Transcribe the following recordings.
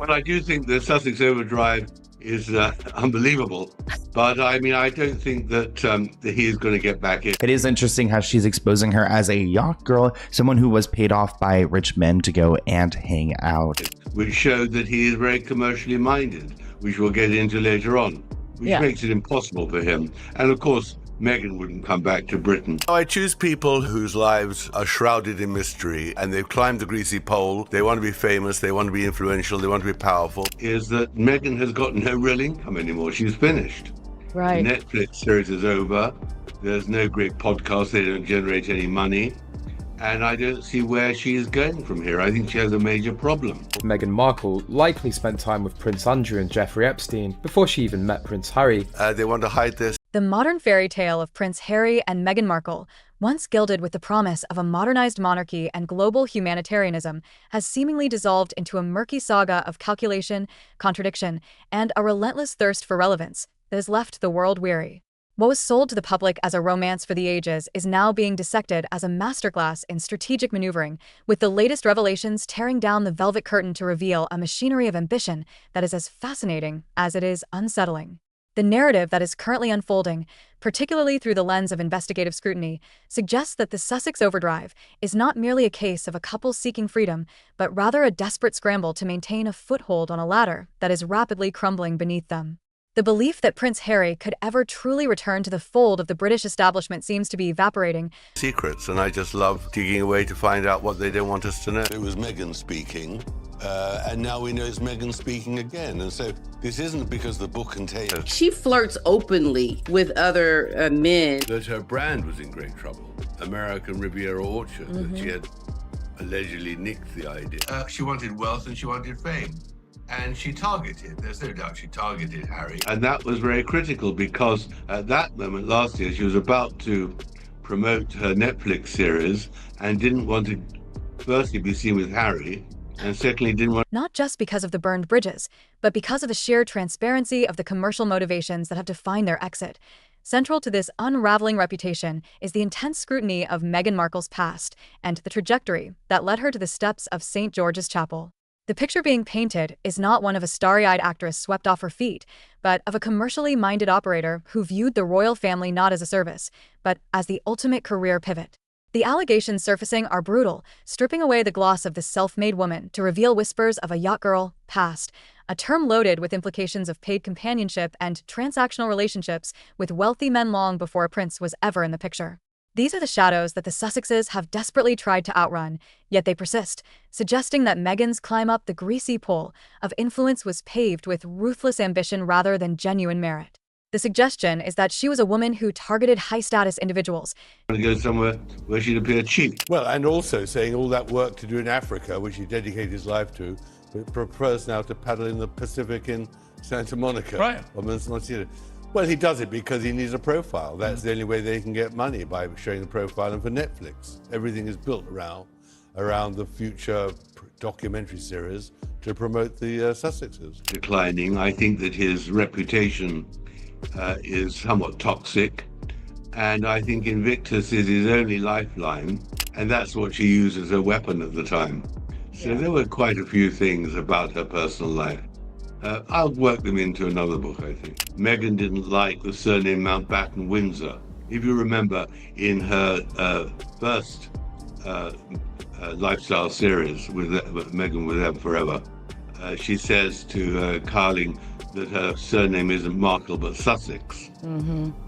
Well, I do think the Sussex Overdrive is unbelievable, but I mean, I don't think that he is going to get back in. It is interesting how she's exposing her as a yacht girl, someone who was paid off by rich men to go and hang out. Which showed that he is very commercially minded, which we'll get into later on, which makes it impossible for him. And of course, Meghan wouldn't come back to Britain. I choose people whose lives are shrouded in mystery and they've climbed the greasy pole. They want to be famous, they want to be influential, they want to be powerful. Is that Meghan has got no real income anymore. She's finished. Right. The Netflix series is over. There's no great podcast. They don't generate any money. And I don't see where she is going from here. I think she has a major problem. Meghan Markle likely spent time with Prince Andrew and Jeffrey Epstein before she even met Prince Harry. They want to hide this. The modern fairy tale of Prince Harry and Meghan Markle, once gilded with the promise of a modernized monarchy and global humanitarianism, has seemingly dissolved into a murky saga of calculation, contradiction, and a relentless thirst for relevance that has left the world weary. What was sold to the public as a romance for the ages is now being dissected as a masterclass in strategic maneuvering, with the latest revelations tearing down the velvet curtain to reveal a machinery of ambition that is as fascinating as it is unsettling. The narrative that is currently unfolding, particularly through the lens of investigative scrutiny, suggests that the Sussex Overdrive is not merely a case of a couple seeking freedom, but rather a desperate scramble to maintain a foothold on a ladder that is rapidly crumbling beneath them. The belief that Prince Harry could ever truly return to the fold of the British establishment seems to be evaporating. Secrets, and I just love digging away to find out what they don't want us to know. It was Meghan speaking, and now we know it's Meghan speaking again. And so this isn't because the book contains... She flirts openly with other men. That her brand was in great trouble. American Riviera Orchard, that she had allegedly nicked the idea. She wanted wealth and she wanted fame. And she targeted, there's no doubt she targeted Harry. And that was very critical because at that moment last year, she was about to promote her Netflix series and didn't want to firstly be seen with Harry, and secondly didn't want... Not just because of the burned bridges, but because of the sheer transparency of the commercial motivations that have defined their exit. Central to this unraveling reputation is the intense scrutiny of Meghan Markle's past and the trajectory that led her to the steps of St. George's Chapel. The picture being painted is not one of a starry-eyed actress swept off her feet, but of a commercially minded operator who viewed the royal family not as a service, but as the ultimate career pivot. The allegations surfacing are brutal, stripping away the gloss of this self-made woman to reveal whispers of a yacht girl past, a term loaded with implications of paid companionship and transactional relationships with wealthy men long before a prince was ever in the picture. These are the shadows that the Sussexes have desperately tried to outrun, yet they persist, suggesting that Meghan's climb up the greasy pole of influence was paved with ruthless ambition rather than genuine merit. The suggestion is that she was a woman who targeted high-status individuals. To go somewhere where she'd appear cheap. Well, and also saying all that work to do in Africa, which he dedicated his life to, but prefers now to paddle in the Pacific in Santa Monica. Right. Or Monsignor. Well, he does it because he needs a profile. That's the only way they can get money, by showing the profile. And for Netflix, everything is built around the future documentary series to promote the Sussexes. Declining. I think that his reputation is somewhat toxic. And I think Invictus is his only lifeline. And that's what she used as a weapon at the time. So there were quite a few things about her personal life. I'll work them into another book, I think. Meghan didn't like the surname Mountbatten Windsor. If you remember, in her first lifestyle series with Meghan with them forever, she says to Carling that her surname isn't Markle but Sussex.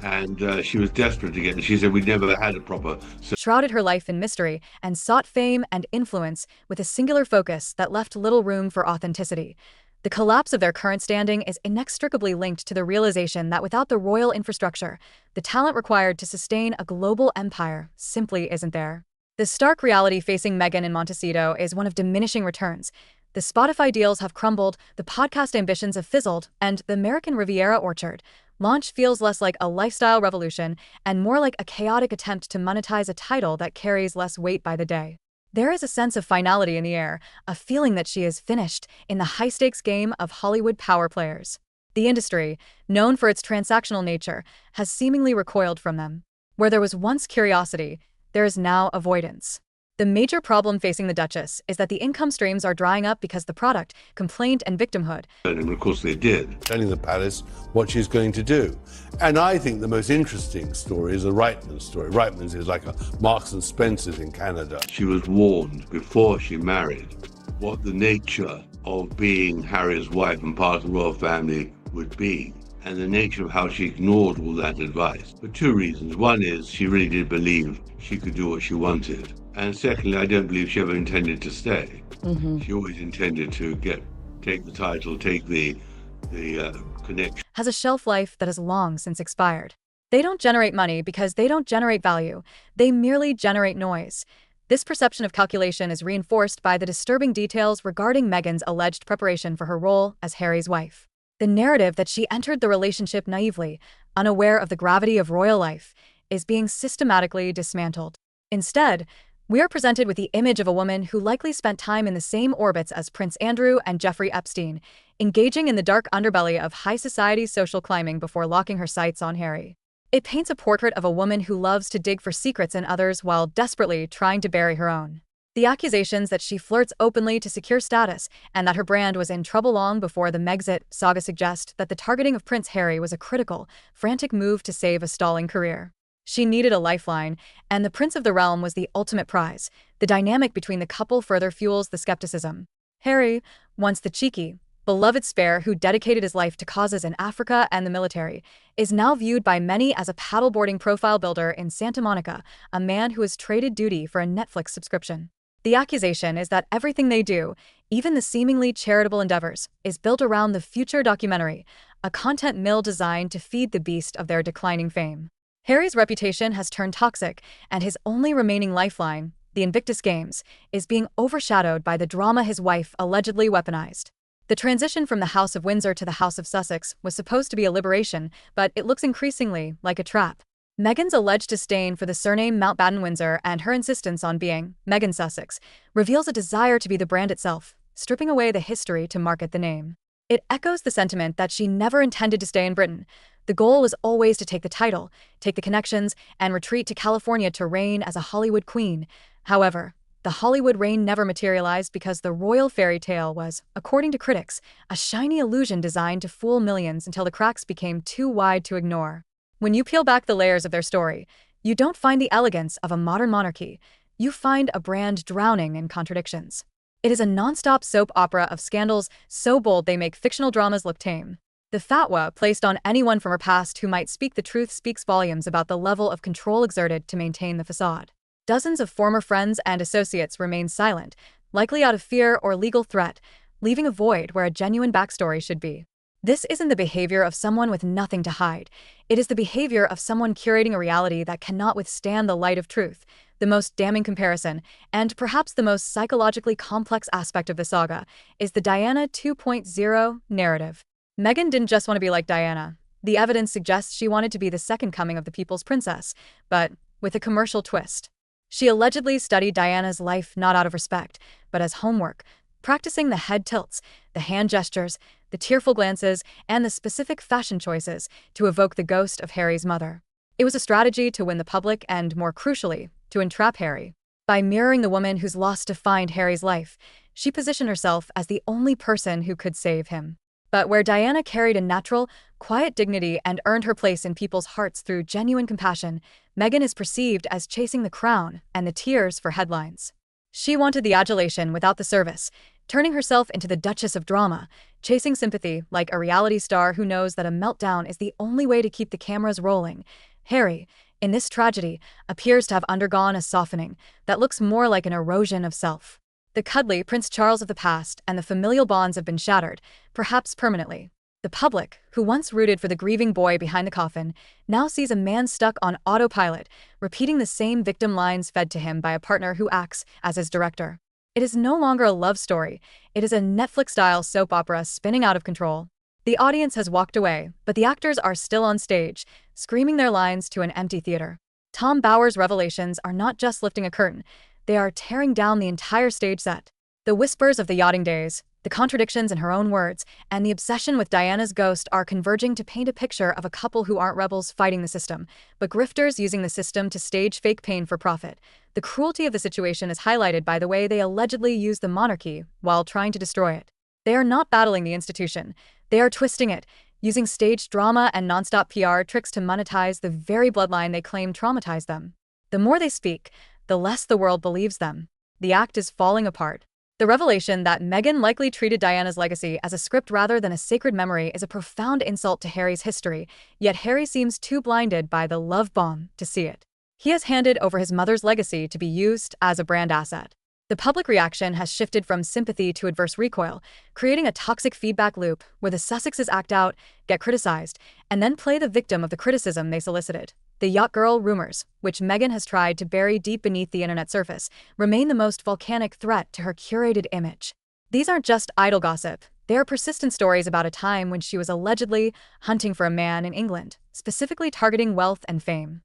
And she was desperate to get it. She said, we never had a proper... Shrouded her life in mystery and sought fame and influence with a singular focus that left little room for authenticity. The collapse of their current standing is inextricably linked to the realization that without the royal infrastructure, the talent required to sustain a global empire simply isn't there. The stark reality facing Meghan and Montecito is one of diminishing returns. The Spotify deals have crumbled, the podcast ambitions have fizzled, and the American Riviera Orchard launch feels less like a lifestyle revolution and more like a chaotic attempt to monetize a title that carries less weight by the day. There is a sense of finality in the air, a feeling that she is finished in the high-stakes game of Hollywood power players. The industry, known for its transactional nature, has seemingly recoiled from them. Where there was once curiosity, there is now avoidance. The major problem facing the Duchess is that the income streams are drying up because the product, complaint, and victimhood. And of course they did. Telling the palace what she's going to do. And I think the most interesting story is the Reitman story. Reitman's is like a Marks and Spencer's in Canada. She was warned before she married what the nature of being Harry's wife and part of the royal family would be, and the nature of how she ignored all that advice for two reasons. One is she really did believe she could do what she wanted. And secondly, I don't believe she ever intended to stay. She always intended to take the title, take the connection. Has a shelf life that has long since expired. They don't generate money because they don't generate value. They merely generate noise. This perception of calculation is reinforced by the disturbing details regarding Meghan's alleged preparation for her role as Harry's wife. The narrative that she entered the relationship naively, unaware of the gravity of royal life, is being systematically dismantled. Instead, we are presented with the image of a woman who likely spent time in the same orbits as Prince Andrew and Jeffrey Epstein, engaging in the dark underbelly of high society social climbing before locking her sights on Harry. It paints a portrait of a woman who loves to dig for secrets in others while desperately trying to bury her own. The accusations that she flirts openly to secure status and that her brand was in trouble long before the Megxit saga suggest that the targeting of Prince Harry was a critical, frantic move to save a stalling career. She needed a lifeline, and the Prince of the Realm was the ultimate prize. The dynamic between the couple further fuels the skepticism. Harry, once the cheeky, beloved spare who dedicated his life to causes in Africa and the military, is now viewed by many as a paddleboarding profile builder in Santa Monica, a man who has traded duty for a Netflix subscription. The accusation is that everything they do, even the seemingly charitable endeavors, is built around the future documentary, a content mill designed to feed the beast of their declining fame. Harry's reputation has turned toxic, and his only remaining lifeline, the Invictus Games, is being overshadowed by the drama his wife allegedly weaponized. The transition from the House of Windsor to the House of Sussex was supposed to be a liberation, but it looks increasingly like a trap. Meghan's alleged disdain for the surname Mountbatten-Windsor and her insistence on being Meghan Sussex reveals a desire to be the brand itself, stripping away the history to market the name. It echoes the sentiment that she never intended to stay in Britain. The goal was always to take the title, take the connections, and retreat to California to reign as a Hollywood queen. However, the Hollywood reign never materialized because the royal fairy tale was, according to critics, a shiny illusion designed to fool millions until the cracks became too wide to ignore. When you peel back the layers of their story, you don't find the elegance of a modern monarchy. You find a brand drowning in contradictions. It is a non-stop soap opera of scandals so bold they make fictional dramas look tame. The fatwa placed on anyone from her past who might speak the truth speaks volumes about the level of control exerted to maintain the facade. Dozens of former friends and associates remain silent, likely out of fear or legal threat, leaving a void where a genuine backstory should be. This isn't the behavior of someone with nothing to hide. It is the behavior of someone curating a reality that cannot withstand the light of truth. The most damning comparison, and perhaps the most psychologically complex aspect of the saga, is the Diana 2.0 narrative. Meghan didn't just want to be like Diana. The evidence suggests she wanted to be the second coming of the people's princess, but with a commercial twist. She allegedly studied Diana's life not out of respect, but as homework, practicing the head tilts, the hand gestures, the tearful glances, and the specific fashion choices to evoke the ghost of Harry's mother. It was a strategy to win the public and, more crucially, to entrap Harry. By mirroring the woman whose loss defined Harry's life, she positioned herself as the only person who could save him. But where Diana carried a natural, quiet dignity and earned her place in people's hearts through genuine compassion, Meghan is perceived as chasing the crown and the tears for headlines. She wanted the adulation without the service, turning herself into the Duchess of Drama, chasing sympathy like a reality star who knows that a meltdown is the only way to keep the cameras rolling. Harry, in this tragedy, appears to have undergone a softening that looks more like an erosion of self. The cuddly Prince Charles of the past and the familial bonds have been shattered, perhaps permanently. The public, who once rooted for the grieving boy behind the coffin, now sees a man stuck on autopilot, repeating the same victim lines fed to him by a partner who acts as his director. It is no longer a love story. It is a Netflix-style soap opera spinning out of control. The audience has walked away, but the actors are still on stage, screaming their lines to an empty theater. Tom Bower's revelations are not just lifting a curtain. They are tearing down the entire stage set. The whispers of the yachting days, The contradictions in her own words and the obsession with Diana's ghost are converging to paint a picture of a couple who aren't rebels fighting the system, but grifters using the system to stage fake pain for profit. The cruelty of the situation is highlighted by the way they allegedly use the monarchy while trying to destroy it. They are not battling the institution. They are twisting it, using staged drama and nonstop PR tricks to monetize the very bloodline they claim traumatized them. The more they speak, the less the world believes them. The act is falling apart. The revelation that Meghan likely treated Diana's legacy as a script rather than a sacred memory is a profound insult to Harry's history, yet Harry seems too blinded by the love bomb to see it. He has handed over his mother's legacy to be used as a brand asset. The public reaction has shifted from sympathy to adverse recoil, creating a toxic feedback loop where the Sussexes act out, get criticized, and then play the victim of the criticism they solicited. The yacht girl rumors, which Meghan has tried to bury deep beneath the internet surface, remain the most volcanic threat to her curated image. These aren't just idle gossip. They are persistent stories about a time when she was allegedly hunting for a man in England, specifically targeting wealth and fame.